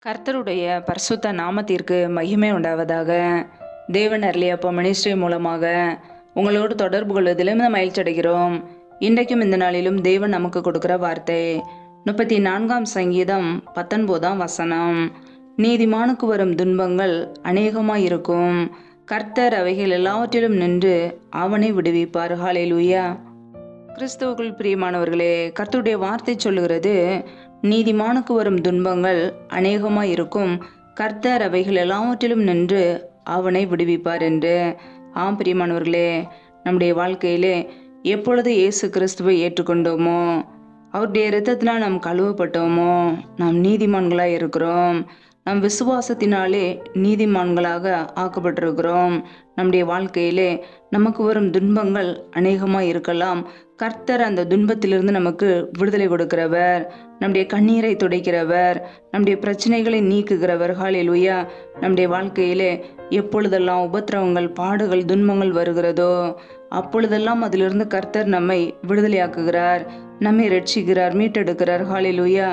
கர்த்தருடைய பரிசுத்த நாமத்திற்கு மகிமை உண்டாவதாக. தேவன் அருளியப்போ மினிஸ்ட்ரி மூலமாக உங்களோடு தொடர்பு கொள்வதிலும் மகிழ்ச்சியடைகிறோம். இன்றைக்கும் இந்த நாளிலும் தேவன் நமக்கு கொடுக்கிற வார்த்தை 34ஆம் சங்கீதம் 19ஆம் வசனம். நீதிமானுக்கு வரும் துன்பங்கள் அநேகமாயிருக்கும், கர்த்தர் அவைகள் எல்லாவற்றிலும் நின்று அவனை விடுவிப்பார். ஹல்லேலூயா. கிறிஸ்துவுக்குள் பிரியமானவர்களே, கர்த்தருடைய வார்த்தை சொல்லுகிறது, நீதிமானுக்கு வரும் துன்பங்கள் அநேகமாயிருக்கும், கர்த்தர் அவைகள் எல்லாவற்றிலும் நின்று அவனை விடுவிப்பார் என்று. ஆம் பிரியமானவர்களே, நம்முடைய வாழ்க்கையிலே எப்பொழுது இயேசு கிறிஸ்துவை ஏற்றுக்கொண்டோமோ, அவருடைய இரத்தத்தினால் நாம் கழுவப்பட்டோமோ, நாம் நீதிமான்களாக இருக்கிறோம். நம் விசுவாசத்தினாலே நீதிமான்களாக ஆக்கப்பட்டிருக்கிறோம். நம்முடைய வாழ்க்கையிலே நமக்கு வரும் துன்பங்கள் அநேகமாக இருக்கலாம். கர்த்தர் அந்த துன்பத்திலிருந்து நமக்கு விடுதலை கொடுக்கிறவர், நம்முடைய கண்ணீரை துடைக்கிறவர், நம்முடைய பிரச்சனைகளை நீக்குகிறவர். ஹல்லேலூயா. நம்முடைய வாழ்க்கையிலே எப்பொழுதெல்லாம் உபத்திரவங்கள், பாடுகள், துன்பங்கள் வருகிறதோ அப்பொழுதெல்லாம் அதிலிருந்து கர்த்தர் நம்மை விடுதலையாக்குகிறார், நம்மை ரட்சிக்கிறார், மீட்டெடுக்கிறார். ஹல்லேலூயா.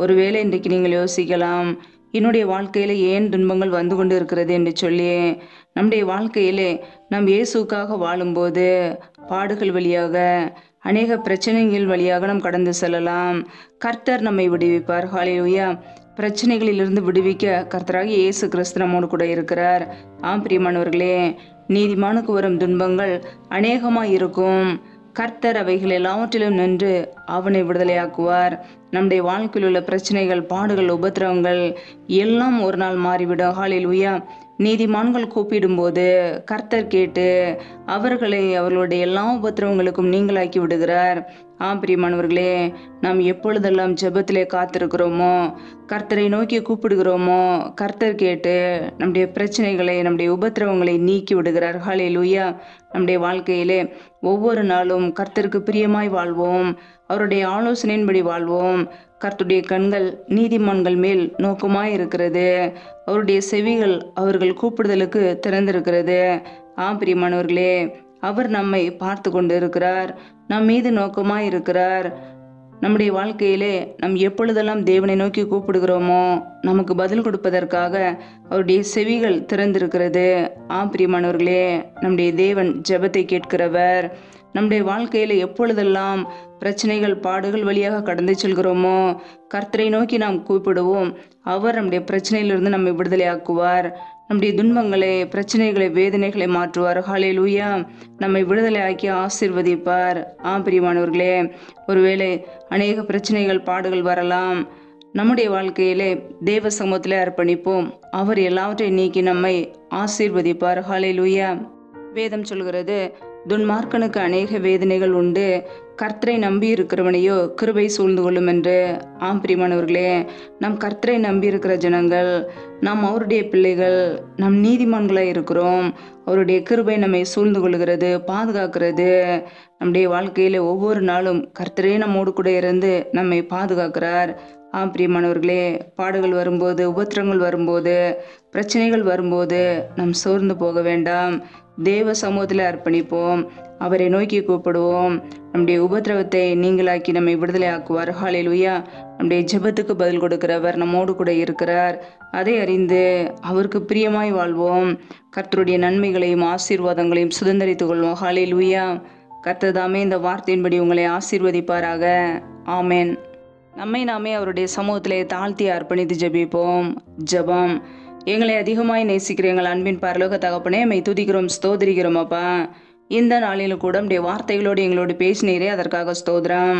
ஒருவேளை இன்றைக்கு நீங்கள் யோசிக்கலாம், என்னுடைய வாழ்க்கையில ஏன் துன்பங்கள் வந்து கொண்டு இருக்கிறது என்று சொல்லி. நம்முடைய வாழ்க்கையிலே நாம் இயேசுக்காக வாழும்போது பாடுகள் வழியாக, அநேக பிரச்சனைகள் வழியாக நாம் கடந்து செல்லலாம். கர்த்தர் நம்மை விடுவிப்பார். ஹல்லேலூயா. பிரச்சனைகளிலிருந்து விடுவிக்க கர்த்தராகிய இயேசு கிறிஸ்து நம்மோடு கூட இருக்கிறார். ஆம் பிரியமானவர்களே, நீதிமானுக்கு வரும் துன்பங்கள் அநேகமாக இருக்கும், கர்த்தர் அவைகள் எல்லாவற்றிலும் நின்று அவனை விடுதலையாக்குவார். நம்முடைய வாழ்க்கையில் உள்ள பிரச்சனைகள், பாடுகள், உபத்திரவங்கள் எல்லாம் ஒரு நாள் மாறிவிடும். ஹல்லேலூயா. நீதிமான்கள் கூப்பிடும்போது கர்த்தர் கேட்டு அவர்களை அவர்களுடைய எல்லா உபத்திரவங்களுக்கும் நீங்களாக்கி விடுகிறார். ஆம் பிரியமானவர்களே, நாம் எப்பொழுதெல்லாம் ஜெபத்திலே காத்திருக்கிறோமோ, கர்த்தரை நோக்கி கூப்பிடுகிறோமோ, கர்த்தர் கேட்டு நம்முடைய பிரச்சனைகளை, நம்முடைய உபத்திரவங்களை நீக்கி விடுகிறார். ஹல்லேலூயா. நம்முடைய வாழ்க்கையிலே ஒவ்வொரு நாளும் கர்த்தருக்கு பிரியமாய் வாழ்வோம், அவருடைய ஆலோசனையின்படி வாழ்வோம். கர்த்தருடைய கண்கள் நீதிமான்கள் மேல் நோக்கமாய் இருக்கிறது, அவருடைய செவிகள் அவர்கள் கூப்பிடுதலுக்கு திறந்திருக்கிறது. ஆம் பிரியமானவர்களே, அவர் நம்மை பார்த்து கொண்டு இருக்கிறார், நம் மீது நோக்கமாய் இருக்கிறார். நம்முடைய வாழ்க்கையிலே நாம் எப்பொழுதெல்லாம் தேவனை நோக்கி கூப்பிடுகிறோமோ நமக்கு பதில் கொடுப்பதற்காக அவருடைய செவிகள் திறந்திருக்கிறது. ஆம் பிரியமானவர்களே, நம்முடைய தேவன் ஜெபத்தை கேட்கிறவர். நம்முடைய வாழ்க்கையில எப்பொழுதெல்லாம் பிரச்சனைகள், பாடுகள் வழியாக கடந்து செல்கிறோமோ கர்த்தரை நோக்கி நாம் கூப்பிடுவோம், அவர் நம்முடைய பிரச்சனையிலிருந்து நம்மை விடுதலையாக்குவார். நம்முடைய துன்பங்களை, பிரச்சனைகளை, வேதனைகளை மாற்றுவார். ஹல்லேலூயா. நம்மை விடுதலையாக்கி ஆசீர்வதிப்பார். ஆம் பிரியமானவர்களே, ஒருவேளை அநேக பிரச்சனைகள், பாடுகள் வரலாம். நம்முடைய வாழ்க்கையிலே தேவ சமூகத்திலே அர்ப்பணிப்போம், அவர் எல்லாவற்றையும் நீக்கி நம்மை ஆசீர்வதிப்பார். ஹல்லேலூயா. வேதம் சொல்கிறது, துன்மார்க்கனுக்கு அநேக வேதனைகள் உண்டு, கர்த்தரை நம்பி இருக்கிறவனையோ கிருபை சூழ்ந்து கொள்ளும் என்று. ஆம் பிரியமானவர்களே, நம் கர்த்தரை நம்பி இருக்கிற ஜனங்கள், நாம் அவருடைய பிள்ளைகள், நம் நீதிமான்களாக இருக்கிறோம். அவருடைய கிருபை நம்மை சூழ்ந்து கொள்கிறது, பாதுகாக்கிறது. நம்முடைய வாழ்க்கையில ஒவ்வொரு நாளும் கர்த்தரே நம்மோடு கூட இருந்து நம்மை பாதுகாக்கிறார். ஆம் பிரியமானவர்களே, பாடுகள் வரும்போது, உபத்திரங்கள் வரும்போது, பிரச்சனைகள் வரும்போது நாம் சோர்ந்து போக வேண்டாம். தேவ சமூகத்தில் அர்ப்பணிப்போம், அவரை நோக்கி கூப்பிடுவோம். நம்முடைய உபத்திரவத்தை நீங்களாக்கி நம்மை விடுதலை ஆக்குவார். ஹல்லேலூயா. நம்முடைய ஜெபத்துக்கு பதில் கொடுக்கிறவர் நம்மோடு கூட இருக்கிறார். அதை அறிந்து அவருக்கு பிரியமாய் வாழ்வோம். கர்த்தருடைய நன்மைகளையும் ஆசீர்வாதங்களையும் சுதந்திரித்துக் கொள்வோம். ஹல்லேலூயா. கர்த்தர் தாமே இந்த வார்த்தையின்படி உங்களை ஆசீர்வதிப்பாராக. ஆமென். நம்மை நாமே அவருடைய சமூகத்திலே தாழ்த்தி அர்ப்பணித்து ஜெபிப்போம். ஜெபம். எங்களை அதிகமாய் நேசிக்கிற எங்கள் அன்பின் பரலோக தகப்பனே, மை துதிக்கிறோம், ஸ்தோத்திரிக்கிறோம் அப்பா. இந்த நாளிலும் கூட நம்முடைய வார்த்தைகளோடு எங்களோடு பேசினீரே, அதற்காக ஸ்தோத்திரம்.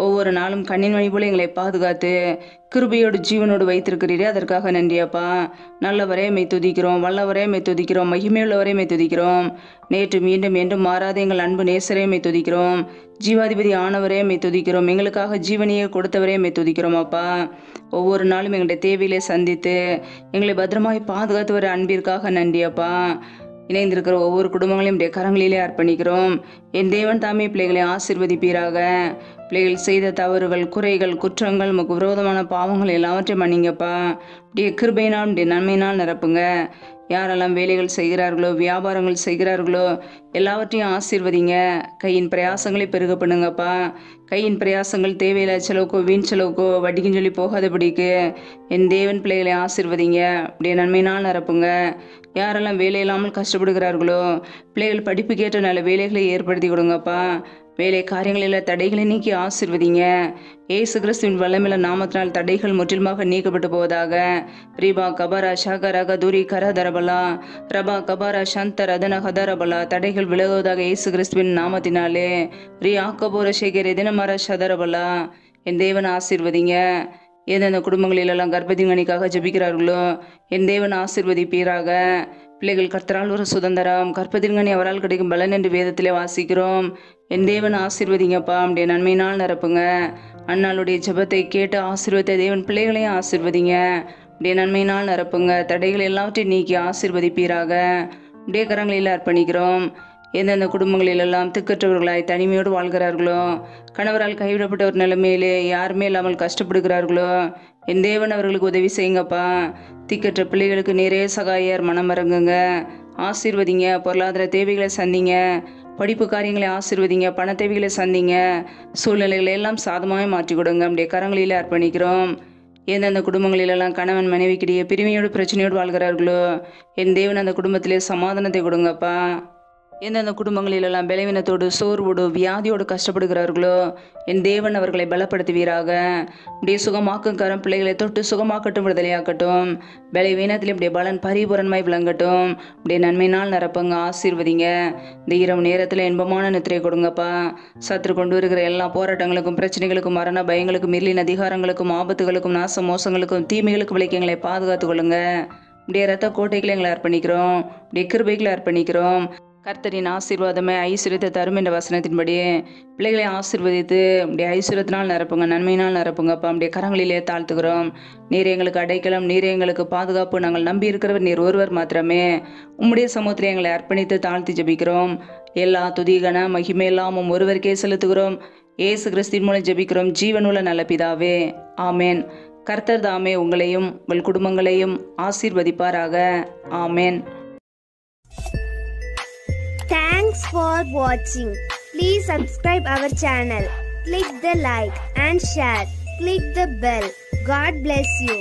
ஒவ்வொரு நாளும் கண்ணின் மணி போல எங்களை பாதுகாத்து கிருபையோடு ஜீவனோடு வைத்திருக்கிறீரே, அதற்காக நன்றி அப்பா. நல்லவரே மை துதிக்கிறோம், வல்லவரே மை துதிக்கிறோம், மகிமையுள்ளவரே மை துதிக்கிறோம். நேற்று மீண்டும் என்றும் மாறாத எங்கள் அன்பு நேசரே மை துதிக்கிறோம். ஜீவாதிபதி ஆனவரே மை துதிக்கிறோம், எங்களுக்காக ஜீவனையே கொடுத்தவரே மை துதிக்கிறோம் அப்பா. ஒவ்வொரு நாளும் எங்களுடைய தேவையிலே சந்தித்து எங்களை பத்திரமாய் பாதுகாத்து வர அன்பிற்காக நன்றி அப்பா. இணைந்திருக்கிற ஒவ்வொரு குடும்பங்களையும் கரங்களிலே அர்ப்பணிக்கிறோம். என் தேவன் தாமே பிள்ளைகளை ஆசீர்வதிப்பீராக. பிள்ளைகள் செய்த தவறுகள், குறைகள், குற்றங்கள், உமக்கு விரோதமான பாவங்கள் எல்லாவற்றையும் மன்னிங்கப்பா. அப்படியே கிருபையினால் அப்படியே நன்மையினால் நிரப்புங்க. யாரெல்லாம் வேலைகள் செய்கிறார்களோ, வியாபாரங்கள் செய்கிறார்களோ எல்லாவற்றையும் ஆசீர்வதிங்க. கையின் பிரயாசங்களை பெருக பண்ணுங்கப்பா. கையின் பிரயாசங்கள் தேவையில்லை செலவுக்கோ, வீண் செலவுக்கோ, வட்டிக்குன்னு சொல்லி போகாதபடிக்கு என் தேவன் பிள்ளைகளை ஆசீர்வதிங்க. அப்படியே நன்மையினால் நிரப்புங்க. யாரெல்லாம் வேலை இல்லாமல் கஷ்டப்படுகிறார்களோ பிள்ளைகள் படிப்புக்கேற்ற நல்ல வேலைகளை ஏற்படுத்தி கொடுங்கப்பா. வேலை காரியங்களில் தடைகளை நீக்கி ஆசீர்வதிங்க. ஏசு கிறிஸ்துவின் வல்லமையுள்ள நாமத்தினால் தடைகள் முற்றிலுமாக நீக்கப்பட்டு போவதாக. ரீபா கபாரா ஷாகரா கதூரி கரதரபலா ரபா கபாரா சந்த ரதன ஹதரபலா தடைகள் விலகுவதாக ஏசு கிறிஸ்துவின் நாமத்தினாலே. ரீ ஆக்கபோர சேகரே தினமர சதரபலா. என் தேவன் ஆசீர்வதிங்க. எந்தெந்த குடும்பங்களிலெல்லாம் கர்ப்பதிங்கனிக்காக ஜெபிக்கிறார்களோ என் தேவன் ஆசீர்வதிப்பீராக. பிள்ளைகள் கர்த்தரால் ஒரு சுதந்திரம், கற்பதின்கனி அவரால் கிடைக்கும் பலன் என்று வேதத்திலே வாசிக்கிறோம். என் தேவன் ஆசீர்வதிங்கப்பா. அப்படியே நன்மையினால் நிரப்புங்க. அண்ணாளுடைய ஜெபத்தை கேட்டு ஆசீர்வதித்த தேவன் பிள்ளைகளையும் ஆசீர்வதிங்க. அப்படியே நன்மையினால் நிரப்புங்க. தடைகள் எல்லாவற்றையும் நீக்கி ஆசீர்வதிப்பீராக. அப்படியே கரங்களில் அர்ப்பணிக்கிறோம். எந்தெந்த குடும்பங்களிலெல்லாம் திக்கற்றவர்களாய் தனிமையோடு வாழ்கிறார்களோ, கணவரால் கைவிடப்பட்ட ஒரு நிலைமையிலே யாருமே இல்லாமல் கஷ்டப்படுகிறார்களோ என் தேவன் அவர்களுக்கு உதவி செய்யுங்கப்பா. திக்கற்ற பிள்ளைகளுக்கு நிறைய சகாயர் மனம் இறங்குங்க. ஆசீர்வதிங்க. பொருளாதார தேவைகளை சந்திங்க. படிப்பு காரியங்களை ஆசீர்வதிங்க. பண தேவைகளை சந்திங்க. சூழ்நிலைகளை எல்லாம் சாதமாக மாற்றி கொடுங்க. அப்படியே கரங்களில் அர்ப்பணிக்கிறோம். எந்தெந்த குடும்பங்களிலெல்லாம் கணவன் மனைவிக்கிடையே பிரிமையோடு பிரச்சனையோடு வாழ்கிறார்களோ என் தேவன் அந்த குடும்பத்திலே சமாதானத்தை கொடுங்கப்பா. எந்தெந்த குடும்பங்களிலெல்லாம் பலவீனத்தோடு, சோர்வோடு, வியாதியோடு கஷ்டப்படுகிறார்களோ என் தேவன் அவர்களை பலப்படுத்துவீராக. இப்படியே சுகமாக்கும் கரம் பிள்ளைகளை தொட்டு சுகமாக்கட்டும், விடுதலையாக்கட்டும். பலவீனத்திலே இப்படியே பலன் பரிபூரணமாய் விளங்கட்டும். இப்படியே நன்மையினால் நிரப்புங்க. ஆசீர்வதிங்க. இந்த இரவு நேரத்தில் இன்பமான நித்திரை கொடுங்கப்பா. சத்துரு கொண்டு வருகிற எல்லா போராட்டங்களுக்கும், பிரச்சனைகளுக்கும், மரண பயங்களுக்கும், இருளின் அதிகாரங்களுக்கும், ஆபத்துகளுக்கும், நாச மோசங்களுக்கும், தீமைகளுக்கும் விலைக்கு எங்களை பாதுகாத்து கொள்ளுங்க. இப்படியே ரத்த கோட்டைகளை எங்களை அர்ப்பணிக்கிறோம். இப்படியே கிருபைகளை அர்ப்பணிக்கிறோம். கர்த்தரின் ஆசீர்வாதமே ஐஸ்வர்யத்தை தரும் என்ற வசனத்தின்படி பிள்ளைகளை ஆசீர்வதித்து அப்படியே ஐஸ்வர்யத்தினால் நிரப்புங்க, நன்மையினால் நிரப்புங்கப்பா. அப்படியே கரங்களிலே தாழ்த்துக்கிறோம். நீர் எங்களுக்கு அடைக்கலம், நீர் எங்களுக்கு பாதுகாப்பு. நாங்கள் நம்பி இருக்கிறவர் நீர் ஒருவர் மாத்திரமே. உம்முடைய சமூகத்தில் எங்களை அர்ப்பணித்து தாழ்த்தி ஜெபிக்கிறோம். எல்லா துதிகன மகிமையெல்லாம் ஒருவருக்கே செலுத்துகிறோம். ஏசு கிறிஸ்துவின் மூலம் ஜெபிக்கிறோம் ஜீவனுள்ள நல்ல பிதாவே, ஆமேன். கர்த்தர் தாமே உங்களையும் உங்கள் குடும்பங்களையும் ஆசீர்வதிப்பாராக. ஆமேன். Thanks for watching. Please subscribe our channel. Click the like and share. Click the bell. God bless you.